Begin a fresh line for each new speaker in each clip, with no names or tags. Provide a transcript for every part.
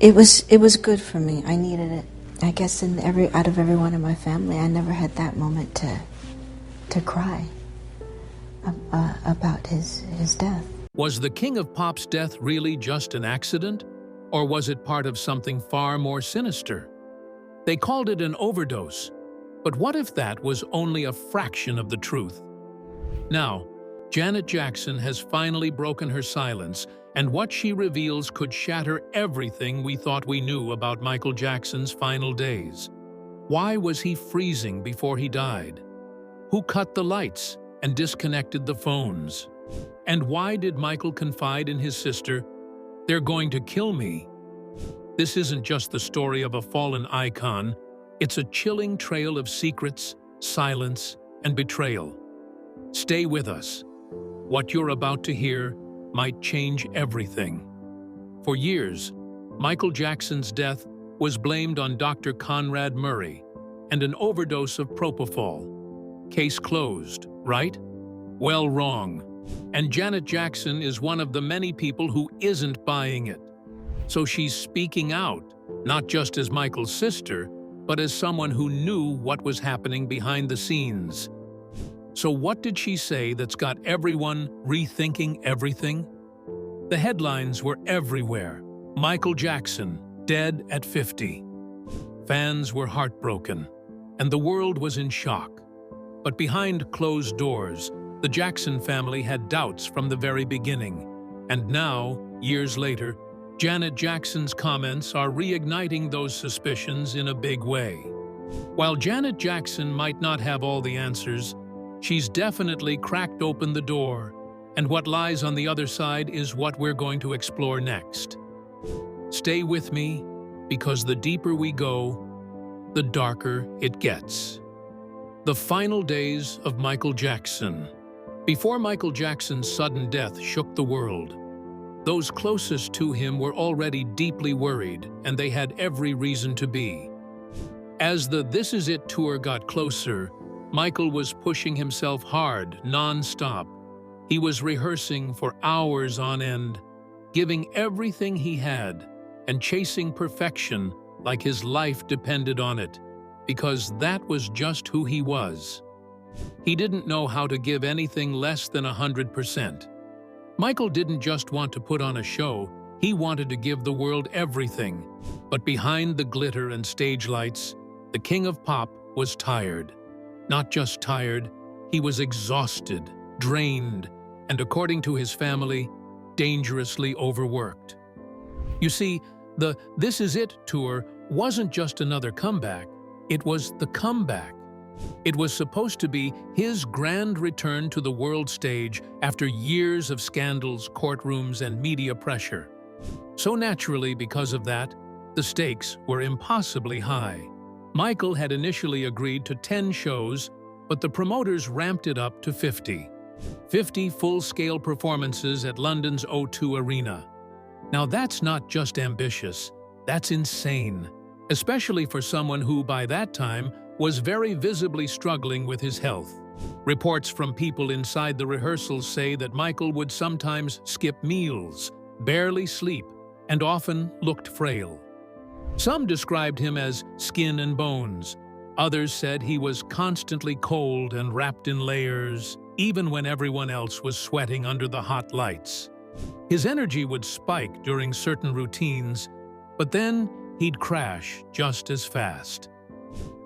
It was good for me. I needed it. I guess out of everyone in my family, I never had that moment to cry about his death.
Was the King of Pop's death really just an accident? Or was it part of something far more sinister? They called it an overdose. But what if that was only a fraction of the truth? Now, Janet Jackson has finally broken her silence, and what she reveals could shatter everything we thought we knew about Michael Jackson's final days. Why was he freezing before he died? Who cut the lights and disconnected the phones? And why did Michael confide in his sister, "They're going to kill me"? This isn't just the story of a fallen icon, it's a chilling trail of secrets, silence, and betrayal. Stay with us. What you're about to hear might change everything. For years, Michael Jackson's death was blamed on Dr. Conrad Murray and an overdose of propofol. Case closed, right? Well, wrong. And Janet Jackson is one of the many people who isn't buying it. So she's speaking out, not just as Michael's sister, but as someone who knew what was happening behind the scenes. So what did she say that's got everyone rethinking everything? The headlines were everywhere. Michael Jackson, dead at 50. Fans were heartbroken, and the world was in shock. But behind closed doors, the Jackson family had doubts from the very beginning. And now, years later, Janet Jackson's comments are reigniting those suspicions in a big way. While Janet Jackson might not have all the answers, she's definitely cracked open the door, and what lies on the other side is what we're going to explore next. Stay with me, because the deeper we go, the darker it gets. The final days of Michael Jackson. Before Michael Jackson's sudden death shook the world, those closest to him were already deeply worried, and they had every reason to be. As the This Is It tour got closer, Michael was pushing himself hard, non-stop. He was rehearsing for hours on end, giving everything he had, and chasing perfection like his life depended on it, because that was just who he was. He didn't know how to give anything less than 100%. Michael didn't just want to put on a show, he wanted to give the world everything. But behind the glitter and stage lights, the King of Pop was tired. Not just tired, he was exhausted, drained, and according to his family, dangerously overworked. You see, the This Is It tour wasn't just another comeback, it was the comeback. It was supposed to be his grand return to the world stage after years of scandals, courtrooms, and media pressure. So naturally, because of that, the stakes were impossibly high. Michael had initially agreed to 10 shows, but the promoters ramped it up to 50. 50 full-scale performances at London's O2 Arena. Now that's not just ambitious, that's insane, especially for someone who, by that time, was very visibly struggling with his health. Reports from people inside the rehearsals say that Michael would sometimes skip meals, barely sleep, and often looked frail. Some described him as skin and bones. Others said he was constantly cold and wrapped in layers, even when everyone else was sweating under the hot lights. His energy would spike during certain routines, but then he'd crash just as fast.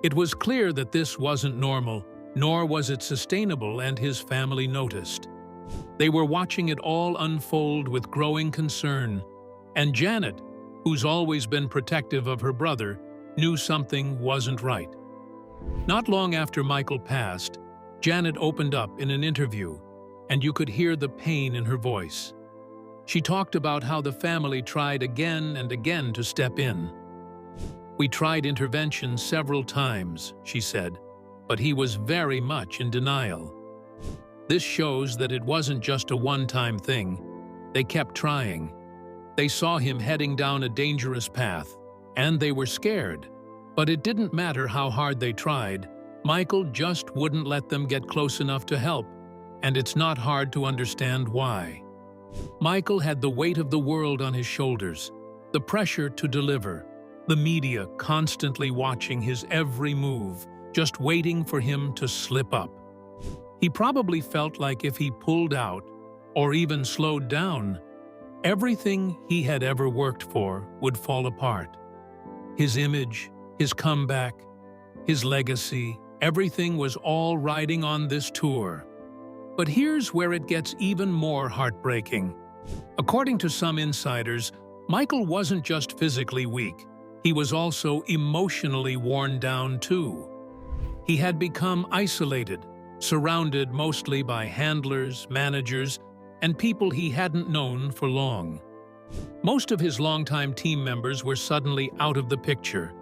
It was clear that this wasn't normal, nor was it sustainable, and his family noticed. They were watching it all unfold with growing concern, and Janet, who's always been protective of her brother, knew something wasn't right. Not long after Michael passed, Janet opened up in an interview, and you could hear the pain in her voice. She talked about how the family tried again and again to step in. "We tried intervention several times," she said, but he was very much in denial. This shows that it wasn't just a one-time thing. They kept trying. They saw him heading down a dangerous path, and they were scared. But it didn't matter how hard they tried, Michael just wouldn't let them get close enough to help, and it's not hard to understand why. Michael had the weight of the world on his shoulders. The pressure to deliver, the media constantly watching his every move, just waiting for him to slip up. He probably felt like if he pulled out, or even slowed down, everything he had ever worked for would fall apart. His image, his comeback, his legacy, everything was all riding on this tour. But here's where it gets even more heartbreaking. According to some insiders, Michael wasn't just physically weak, he was also emotionally worn down too. He had become isolated, surrounded mostly by handlers, managers, and people he hadn't known for long. Most of his longtime team members were suddenly out of the picture.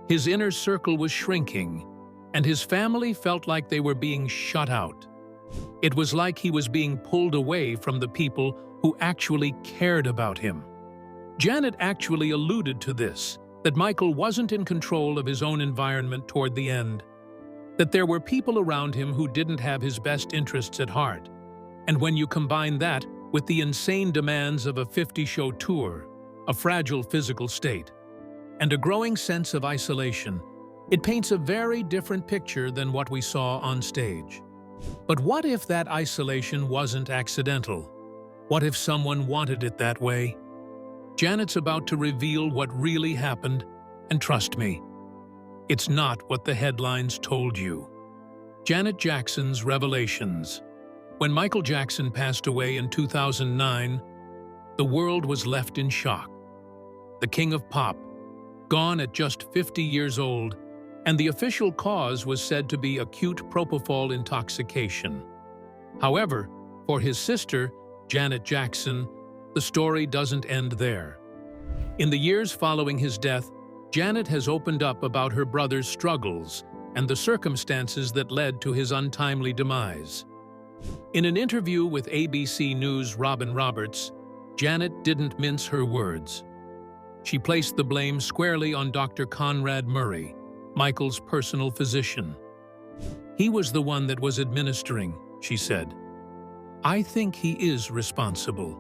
His inner circle was shrinking, and his family felt like they were being shut out. It was like he was being pulled away from the people who actually cared about him. Janet actually alluded to this, that Michael wasn't in control of his own environment toward the end, that there were people around him who didn't have his best interests at heart. And when you combine that with the insane demands of a 50-show tour, a fragile physical state, and a growing sense of isolation, it paints a very different picture than what we saw on stage. But what if that isolation wasn't accidental? What if someone wanted it that way? Janet's about to reveal what really happened, and trust me, it's not what the headlines told you. Janet Jackson's revelations. When Michael Jackson passed away in 2009, the world was left in shock. The king of pop, gone at just 50 years old, and the official cause was said to be acute propofol intoxication. However, for his sister, Janet Jackson, the story doesn't end there. In the years following his death, Janet has opened up about her brother's struggles and the circumstances that led to his untimely demise. In an interview with ABC News' Robin Roberts, Janet didn't mince her words. She placed the blame squarely on Dr. Conrad Murray, Michael's personal physician. "He was the one that was administering," she said. "I think he is responsible."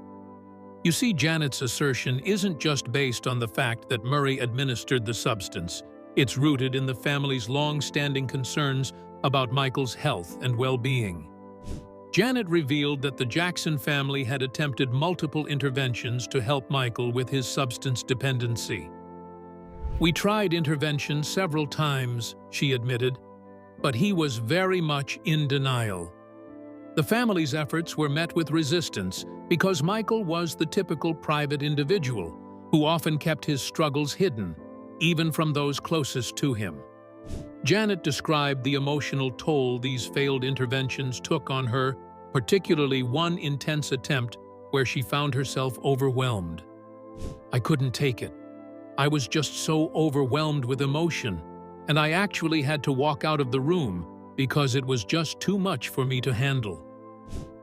You see, Janet's assertion isn't just based on the fact that Murray administered the substance. It's rooted in the family's long-standing concerns about Michael's health and well-being. Janet revealed that the Jackson family had attempted multiple interventions to help Michael with his substance dependency. "We tried intervention several times," she admitted, but he was very much in denial. The family's efforts were met with resistance because Michael was the typical private individual who often kept his struggles hidden, even from those closest to him. Janet described the emotional toll these failed interventions took on her, particularly one intense attempt where she found herself overwhelmed. "I couldn't take it. I was just so overwhelmed with emotion, and I actually had to walk out of the room because it was just too much for me to handle."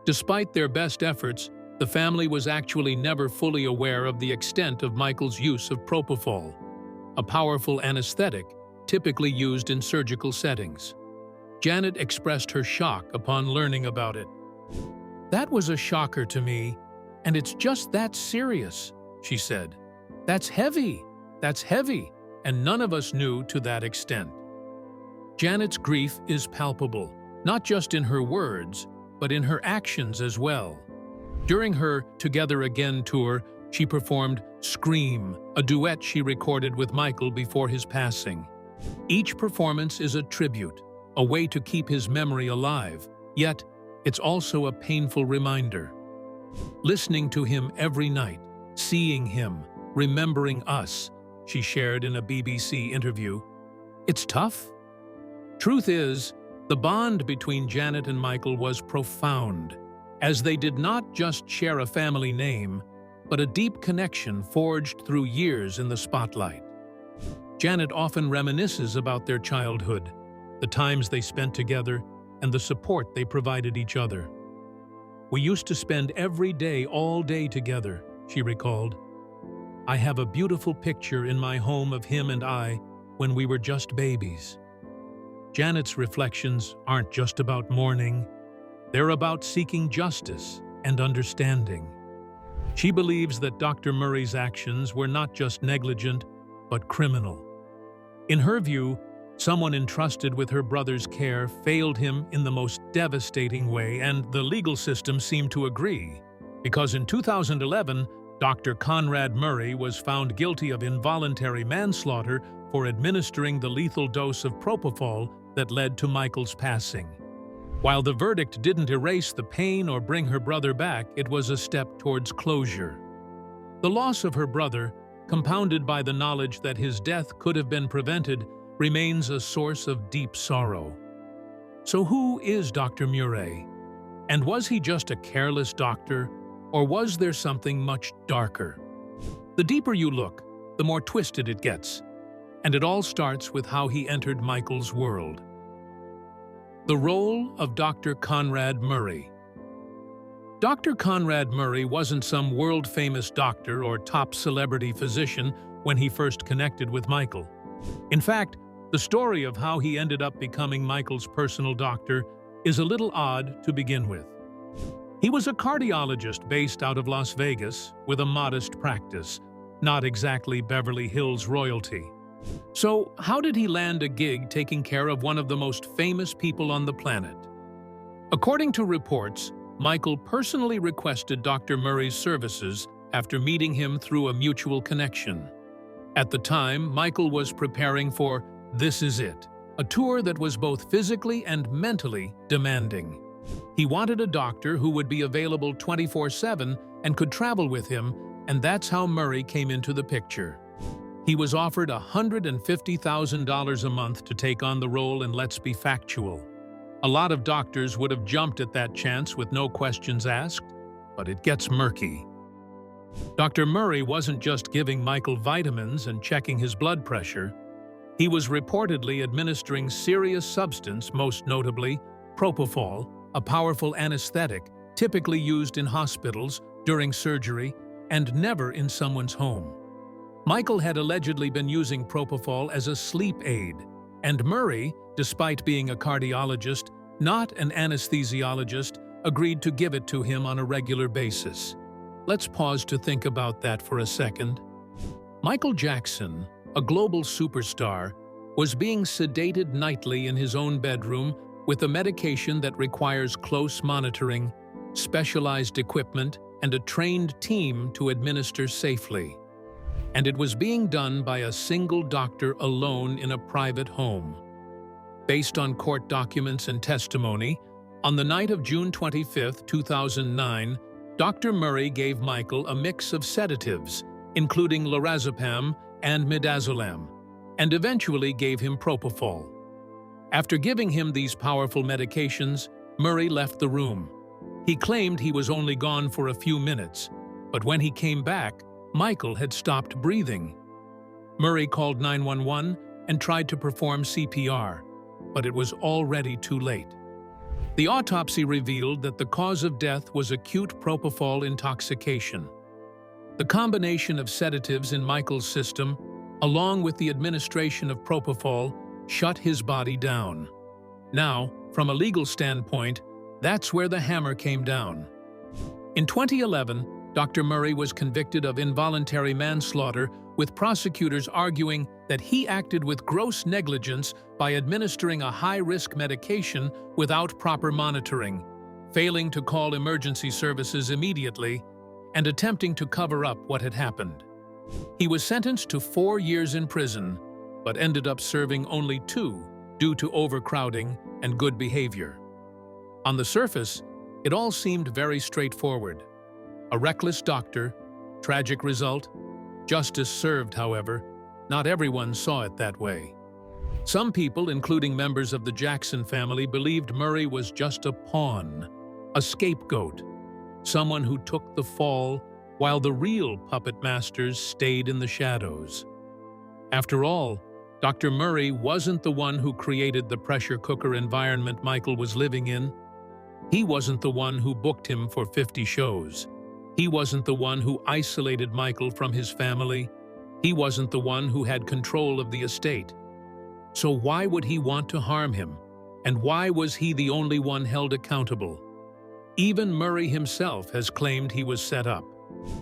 Despite their best efforts, the family was actually never fully aware of the extent of Michael's use of propofol, a powerful anesthetic typically used in surgical settings. Janet expressed her shock upon learning about it. "That was a shocker to me, and it's just that serious," she said. That's heavy, and none of us knew to that extent." Janet's grief is palpable, not just in her words, but in her actions as well. During her Together Again tour, she performed Scream, a duet she recorded with Michael before his passing. Each performance is a tribute, a way to keep his memory alive, yet it's also a painful reminder. "Listening to him every night, seeing him, remembering us," she shared in a BBC interview. "It's tough." Truth is, the bond between Janet and Michael was profound, as they did not just share a family name, but a deep connection forged through years in the spotlight. Janet often reminisces about their childhood, the times they spent together, and the support they provided each other. "We used to spend every day all day together," she recalled. "I have a beautiful picture in my home of him and I when we were just babies." Janet's reflections aren't just about mourning, they're about seeking justice and understanding. She believes that Dr. Murray's actions were not just negligent, but criminal. In her view, someone entrusted with her brother's care failed him in the most devastating way, and the legal system seemed to agree, because in 2011, Dr. Conrad Murray was found guilty of involuntary manslaughter for administering the lethal dose of propofol that led to Michael's passing. While the verdict didn't erase the pain or bring her brother back, it was a step towards closure. The loss of her brother, compounded by the knowledge that his death could have been prevented, remains a source of deep sorrow. So who is Dr. Murray? And was he just a careless doctor, or was there something much darker? The deeper you look, the more twisted it gets, and it all starts with how he entered Michael's world. The role of Dr. Conrad Murray. Dr. Conrad Murray wasn't some world-famous doctor or top celebrity physician when he first connected with Michael. In fact, the story of how he ended up becoming Michael's personal doctor is a little odd to begin with. He was a cardiologist based out of Las Vegas with a modest practice, not exactly Beverly Hills royalty. So, how did he land a gig taking care of one of the most famous people on the planet? According to reports, Michael personally requested Dr. Murray's services after meeting him through a mutual connection. At the time, Michael was preparing for This Is It, a tour that was both physically and mentally demanding. He wanted a doctor who would be available 24/7 and could travel with him, and that's how Murray came into the picture. He was offered $150,000 a month to take on the role, and let's be factual. A lot of doctors would have jumped at that chance with no questions asked, but it gets murky. Dr. Murray wasn't just giving Michael vitamins and checking his blood pressure. He was reportedly administering serious substance, most notably propofol, a powerful anesthetic typically used in hospitals, during surgery, and never in someone's home. Michael had allegedly been using propofol as a sleep aid, and Murray, despite being a cardiologist, not an anesthesiologist, agreed to give it to him on a regular basis. Let's pause to think about that for a second. Michael Jackson, a global superstar, was being sedated nightly in his own bedroom with a medication that requires close monitoring, specialized equipment, and a trained team to administer safely. And it was being done by a single doctor alone in a private home. Based on court documents and testimony, on the night of June 25, 2009, Dr. Murray gave Michael a mix of sedatives, including lorazepam and midazolam, and eventually gave him propofol. After giving him these powerful medications, Murray left the room. He claimed he was only gone for a few minutes, but when he came back, Michael had stopped breathing. Murray called 911 and tried to perform CPR, but it was already too late. The autopsy revealed that the cause of death was acute propofol intoxication. The combination of sedatives in Michael's system, along with the administration of propofol, shut his body down. Now, from a legal standpoint, that's where the hammer came down. In 2011, Dr. Murray was convicted of involuntary manslaughter, with prosecutors arguing that he acted with gross negligence by administering a high-risk medication without proper monitoring, failing to call emergency services immediately, and attempting to cover up what had happened. He was sentenced to 4 years in prison, but ended up serving only 2 due to overcrowding and good behavior. On the surface, it all seemed very straightforward. A reckless doctor, tragic result, justice served, however. Not everyone saw it that way. Some people, including members of the Jackson family, believed Murray was just a pawn, a scapegoat, someone who took the fall while the real puppet masters stayed in the shadows. After all, Dr. Murray wasn't the one who created the pressure cooker environment Michael was living in. He wasn't the one who booked him for 50 shows. He wasn't the one who isolated Michael from his family. He wasn't the one who had control of the estate. So why would he want to harm him? And why was he the only one held accountable? Even Murray himself has claimed he was set up.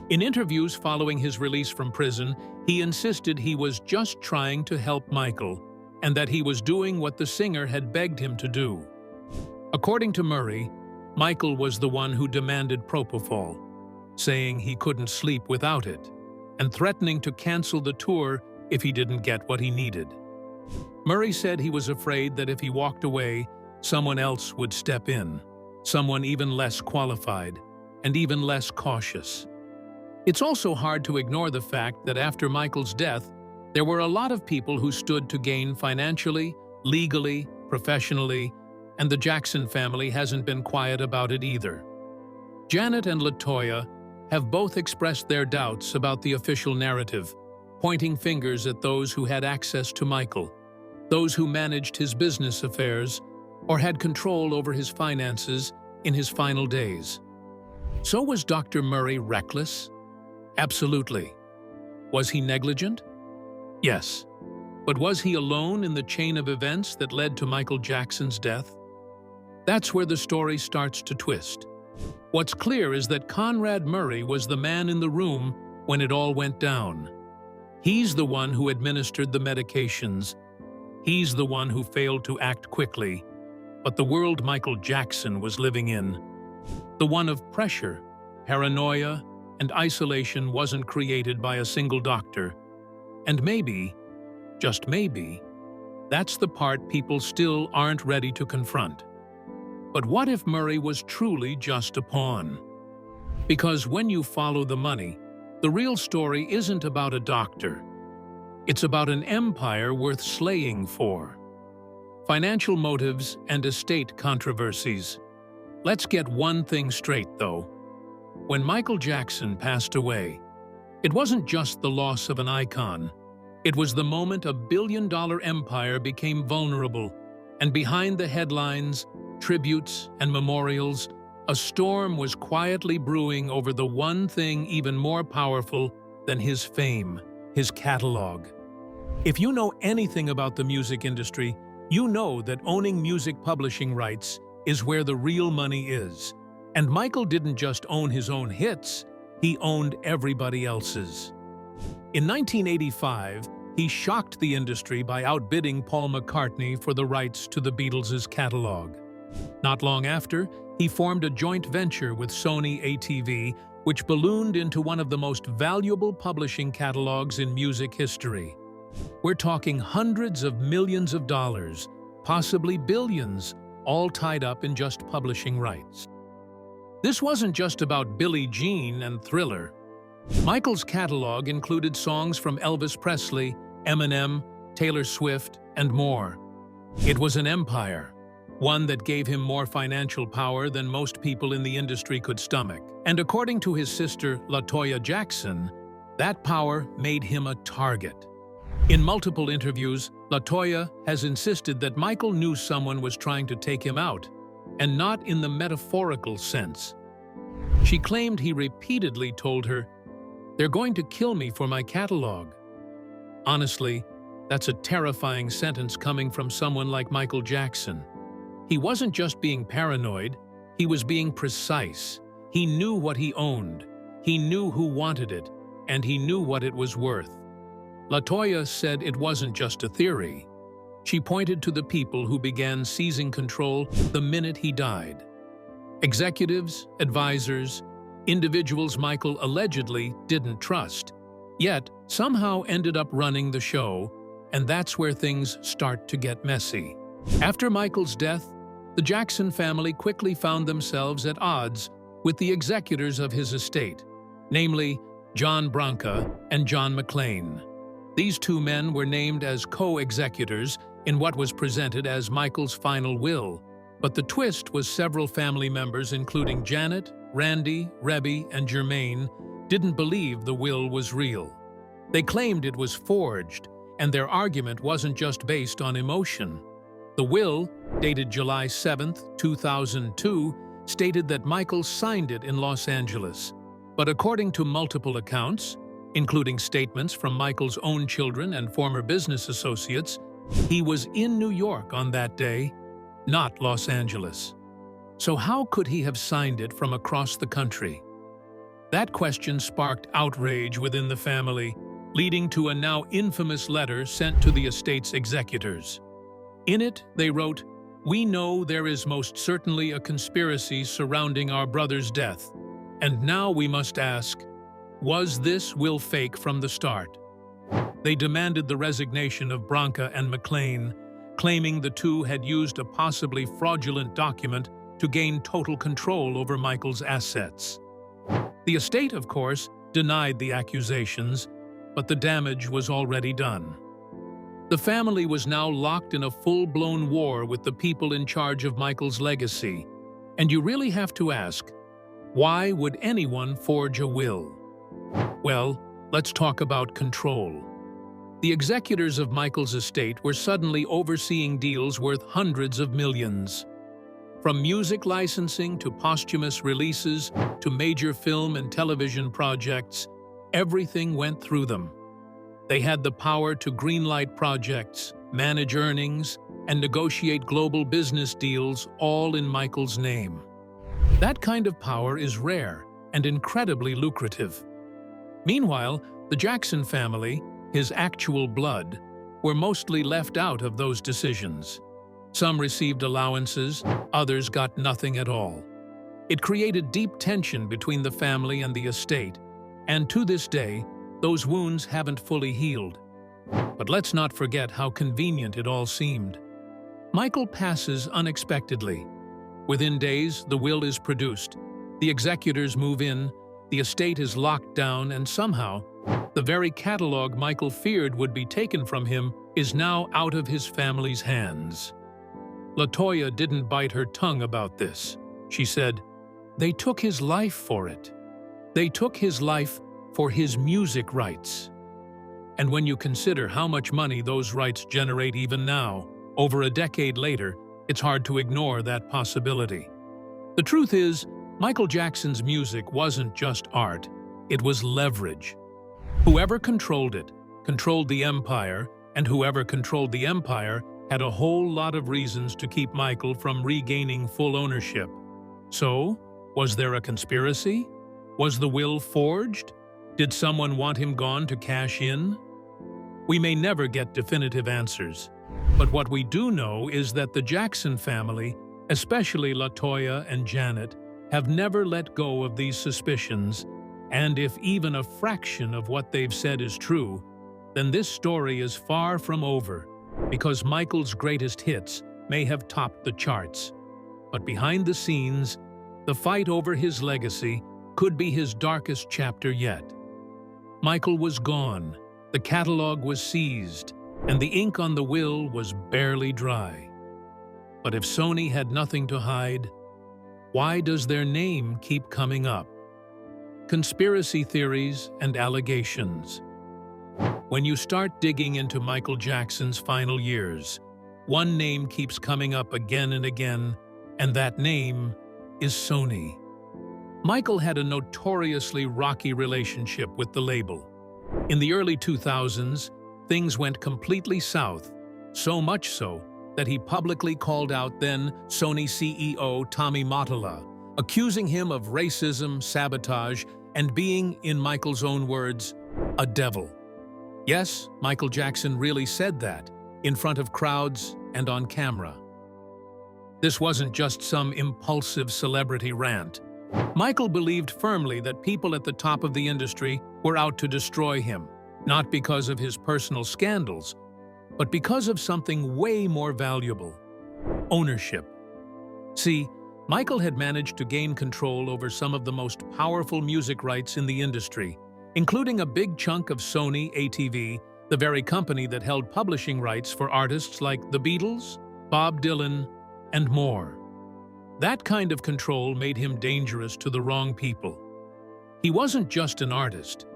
In interviews following his release from prison, he insisted he was just trying to help Michael, and that he was doing what the singer had begged him to do. According to Murray, Michael was the one who demanded propofol, saying he couldn't sleep without it, and threatening to cancel the tour if he didn't get what he needed. Murray said he was afraid that if he walked away, someone else would step in, someone even less qualified and even less cautious. It's also hard to ignore the fact that after Michael's death, there were a lot of people who stood to gain financially, legally, professionally, and the Jackson family hasn't been quiet about it either. Janet and LaToya have both expressed their doubts about the official narrative, pointing fingers at those who had access to Michael, those who managed his business affairs, or had control over his finances in his final days. So was Dr. Murray reckless? Absolutely. Was he negligent? Yes. But was he alone in the chain of events that led to Michael Jackson's death? That's where the story starts to twist. What's clear is that Conrad Murray was the man in the room when it all went down. He's the one who administered the medications. He's the one who failed to act quickly. But the world Michael Jackson was living in, the one of pressure, paranoia, and isolation, wasn't created by a single doctor. And maybe, just maybe, that's the part people still aren't ready to confront. But what if Murray was truly just a pawn? Because when you follow the money, the real story isn't about a doctor. It's about an empire worth slaying for. Financial motives and estate controversies. Let's get one thing straight, though. When Michael Jackson passed away, it wasn't just the loss of an icon. It was the moment a billion-dollar empire became vulnerable, and behind the headlines, tributes, and memorials, a storm was quietly brewing over the one thing even more powerful than his fame, his catalog. If you know anything about the music industry, you know that owning music publishing rights is where the real money is. And Michael didn't just own his own hits, he owned everybody else's. In 1985, he shocked the industry by outbidding Paul McCartney for the rights to the Beatles' catalog. Not long after, he formed a joint venture with Sony ATV, which ballooned into one of the most valuable publishing catalogs in music history. We're talking hundreds of millions of dollars, possibly billions, all tied up in just publishing rights. This wasn't just about Billie Jean and Thriller. Michael's catalog included songs from Elvis Presley, Eminem, Taylor Swift, and more. It was an empire, one that gave him more financial power than most people in the industry could stomach. And according to his sister, LaToya Jackson, that power made him a target. In multiple interviews, LaToya has insisted that Michael knew someone was trying to take him out, and not in the metaphorical sense. She claimed he repeatedly told her, "They're going to kill me for my catalog." Honestly, that's a terrifying sentence coming from someone like Michael Jackson. He wasn't just being paranoid, he was being precise. He knew what he owned, he knew who wanted it, and he knew what it was worth. LaToya said it wasn't just a theory. She pointed to the people who began seizing control the minute he died. Executives, advisors, individuals Michael allegedly didn't trust, yet somehow ended up running the show, and that's where things start to get messy. After Michael's death, the Jackson family quickly found themselves at odds with the executors of his estate, namely John Branca and John McClane. These two men were named as co-executors in what was presented as Michael's final will, but the twist was several family members, including Janet, Randy, Rebby, and Jermaine, didn't believe the will was real. They claimed it was forged, and their argument wasn't just based on emotion. The will, dated July 7, 2002, stated that Michael signed it in Los Angeles. But according to multiple accounts, including statements from Michael's own children and former business associates, he was in New York on that day, not Los Angeles. So how could he have signed it from across the country? That question sparked outrage within the family, leading to a now infamous letter sent to the estate's executors. In it, they wrote, "We know there is most certainly a conspiracy surrounding our brother's death, and now we must ask, was this will fake from the start?" They demanded the resignation of Branca and McLean, claiming the two had used a possibly fraudulent document to gain total control over Michael's assets. The estate, of course, denied the accusations, but the damage was already done. The family was now locked in a full-blown war with the people in charge of Michael's legacy, and you really have to ask, why would anyone forge a will? Well, let's talk about control. The executors of Michael's estate were suddenly overseeing deals worth hundreds of millions. From music licensing to posthumous releases to major film and television projects, everything went through them. They had the power to greenlight projects, manage earnings, and negotiate global business deals, all in Michael's name. That kind of power is rare and incredibly lucrative. Meanwhile, the Jackson family, his actual blood, were mostly left out of those decisions. Some received allowances, others got nothing at all. It created deep tension between the family and the estate, and to this day, those wounds haven't fully healed. But let's not forget how convenient it all seemed. Michael passes unexpectedly. Within days, the will is produced, the executors move in, the estate is locked down, and somehow, the very catalog Michael feared would be taken from him is now out of his family's hands. LaToya didn't bite her tongue about this. She said, "They took his life for it. They took his life for his music rights." And when you consider how much money those rights generate even now, over a decade later, it's hard to ignore that possibility. The truth is, Michael Jackson's music wasn't just art, it was leverage. Whoever controlled it, controlled the empire, and whoever controlled the empire had a whole lot of reasons to keep Michael from regaining full ownership. So, was there a conspiracy? Was the will forged? Did someone want him gone to cash in? We may never get definitive answers, but what we do know is that the Jackson family, especially LaToya and Janet, have never let go of these suspicions, and if even a fraction of what they've said is true, then this story is far from over, because Michael's greatest hits may have topped the charts. But behind the scenes, the fight over his legacy could be his darkest chapter yet. Michael was gone, the catalog was seized, and the ink on the will was barely dry. But if Sony had nothing to hide, why does their name keep coming up? Conspiracy theories and allegations. When you start digging into Michael Jackson's final years, one name keeps coming up again and again, and that name is Sony. Michael had a notoriously rocky relationship with the label. In the early 2000s, things went completely south, so much so that he publicly called out then Sony CEO Tommy Mottola, accusing him of racism, sabotage, and being, in Michael's own words, a devil. Yes, Michael Jackson really said that, in front of crowds and on camera. This wasn't just some impulsive celebrity rant. Michael believed firmly that people at the top of the industry were out to destroy him, not because of his personal scandals, but because of something way more valuable: ownership. See, Michael had managed to gain control over some of the most powerful music rights in the industry, including a big chunk of Sony ATV, the very company that held publishing rights for artists like the Beatles, Bob Dylan, and more. That kind of control made him dangerous to the wrong people. He wasn't just an artist.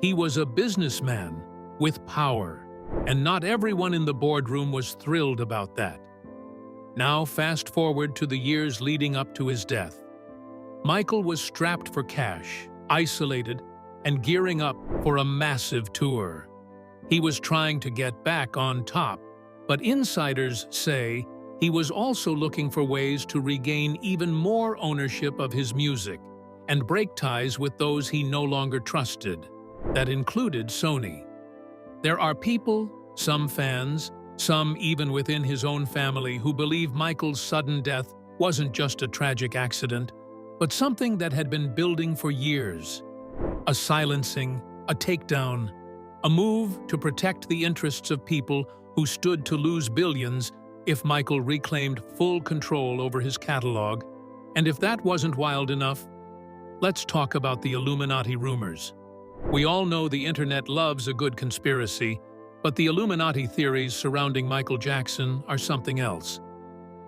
He was a businessman with power, and not everyone in the boardroom was thrilled about that. Now fast forward to the years leading up to his death. Michael was strapped for cash, isolated, and gearing up for a massive tour. He was trying to get back on top, but insiders say he was also looking for ways to regain even more ownership of his music, and break ties with those he no longer trusted. That included Sony. There are people, some fans, some even within his own family, who believe Michael's sudden death wasn't just a tragic accident, but something that had been building for years. A silencing, a takedown, a move to protect the interests of people who stood to lose billions if Michael reclaimed full control over his catalog. And if that wasn't wild enough, let's talk about the Illuminati rumors. We all know the internet loves a good conspiracy, but the Illuminati theories surrounding Michael Jackson are something else.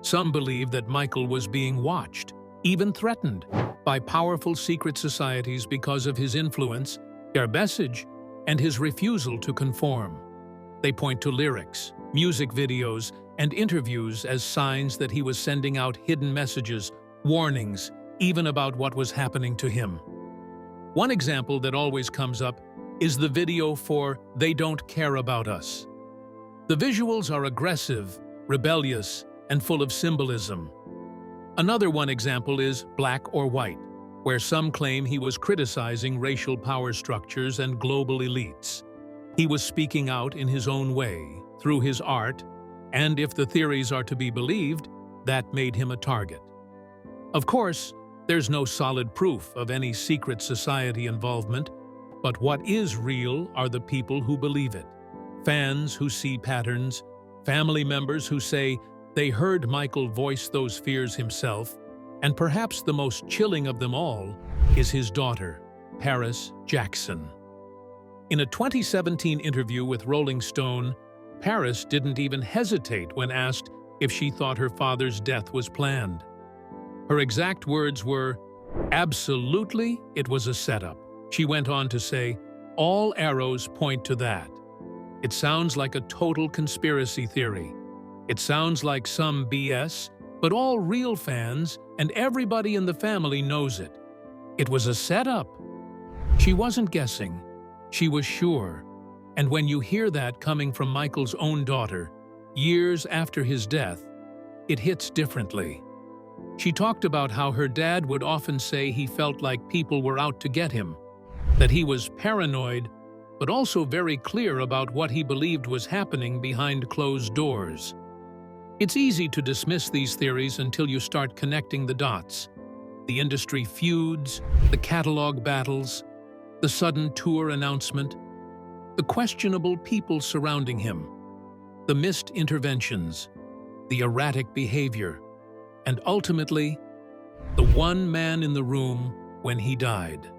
Some believe that Michael was being watched, even threatened, by powerful secret societies because of his influence, their message, and his refusal to conform. They point to lyrics, music videos, and interviews as signs that he was sending out hidden messages, warnings, even about what was happening to him. One example that always comes up is the video for "They Don't Care About Us." The visuals are aggressive, rebellious, and full of symbolism. Another one example is "Black or White," where some claim he was criticizing racial power structures and global elites. He was speaking out in his own way, through his art, and if the theories are to be believed, that made him a target. Of course, there's no solid proof of any secret society involvement, but what is real are the people who believe it. Fans who see patterns, family members who say they heard Michael voice those fears himself, and perhaps the most chilling of them all is his daughter, Paris Jackson. In a 2017 interview with Rolling Stone, Paris didn't even hesitate when asked if she thought her father's death was planned. Her exact words were, "Absolutely, it was a setup." She went on to say, "All arrows point to that. It sounds like a total conspiracy theory. It sounds like some BS, but all real fans and everybody in the family knows it. It was a setup." She wasn't guessing. She was sure. And when you hear that coming from Michael's own daughter, years after his death, it hits differently. She talked about how her dad would often say he felt like people were out to get him, that he was paranoid, but also very clear about what he believed was happening behind closed doors. It's easy to dismiss these theories until you start connecting the dots. The industry feuds, the catalog battles, the sudden tour announcement, the questionable people surrounding him, the missed interventions, the erratic behavior, and ultimately, the one man in the room when he died.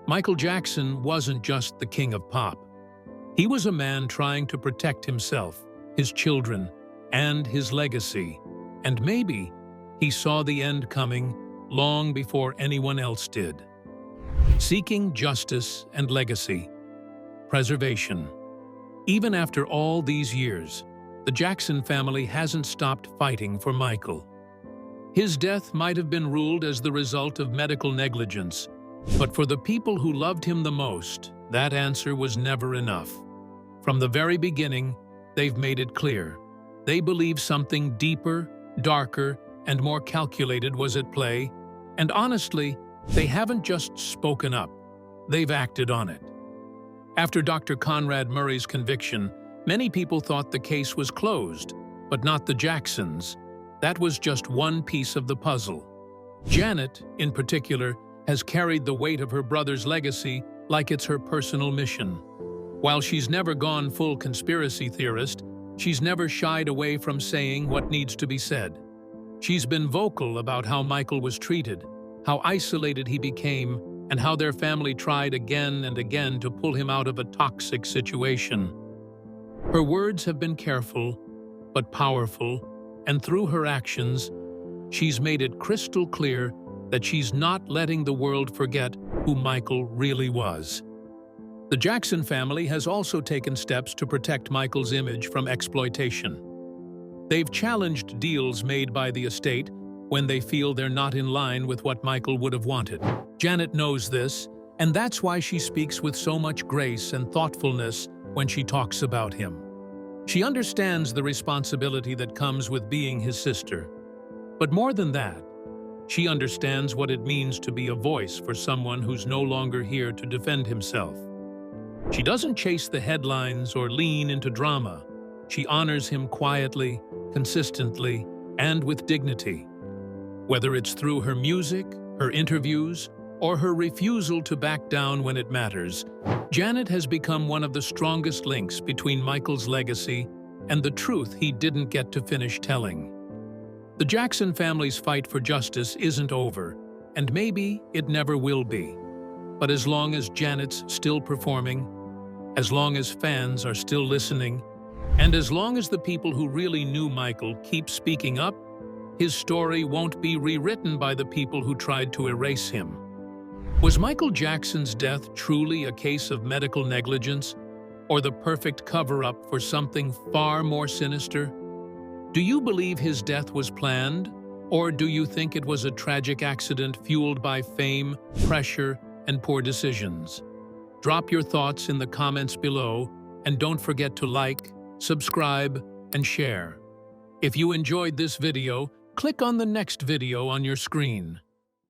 Michael Jackson wasn't just the king of pop. He was a man trying to protect himself, his children, and his legacy. And maybe he saw the end coming long before anyone else did. Seeking justice and legacy. Preservation. Even after all these years, the Jackson family hasn't stopped fighting for Michael. His death might have been ruled as the result of medical negligence, but for the people who loved him the most, that answer was never enough. From the very beginning, they've made it clear. They believe something deeper, darker, and more calculated was at play, and honestly, they haven't just spoken up, they've acted on it. After Dr. Conrad Murray's conviction, many people thought the case was closed, but not the Jacksons. That was just one piece of the puzzle. Janet, in particular, has carried the weight of her brother's legacy like it's her personal mission. While she's never gone full conspiracy theorist, she's never shied away from saying what needs to be said. She's been vocal about how Michael was treated, how isolated he became, and how their family tried again and again to pull him out of a toxic situation. Her words have been careful, but powerful, and through her actions, she's made it crystal clear that she's not letting the world forget who Michael really was. The Jackson family has also taken steps to protect Michael's image from exploitation. They've challenged deals made by the estate when they feel they're not in line with what Michael would have wanted. Janet knows this, and that's why she speaks with so much grace and thoughtfulness when she talks about him. She understands the responsibility that comes with being his sister. But more than that, She understands what it means to be a voice for someone who's no longer here to defend himself. She doesn't chase the headlines or lean into drama. She honors him quietly, consistently, and with dignity. Whether it's through her music, her interviews, or her refusal to back down when it matters, Janet has become one of the strongest links between Michael's legacy and the truth he didn't get to finish telling. The Jackson family's fight for justice isn't over, and maybe it never will be. But as long as Janet's still performing, as long as fans are still listening, and as long as the people who really knew Michael keep speaking up, his story won't be rewritten by the people who tried to erase him. Was Michael Jackson's death truly a case of medical negligence, or the perfect cover-up for something far more sinister? Do you believe his death was planned, or do you think it was a tragic accident fueled by fame, pressure, and poor decisions? Drop your thoughts in the comments below, and don't forget to like, subscribe, and share. If you enjoyed this video, click on the next video on your screen.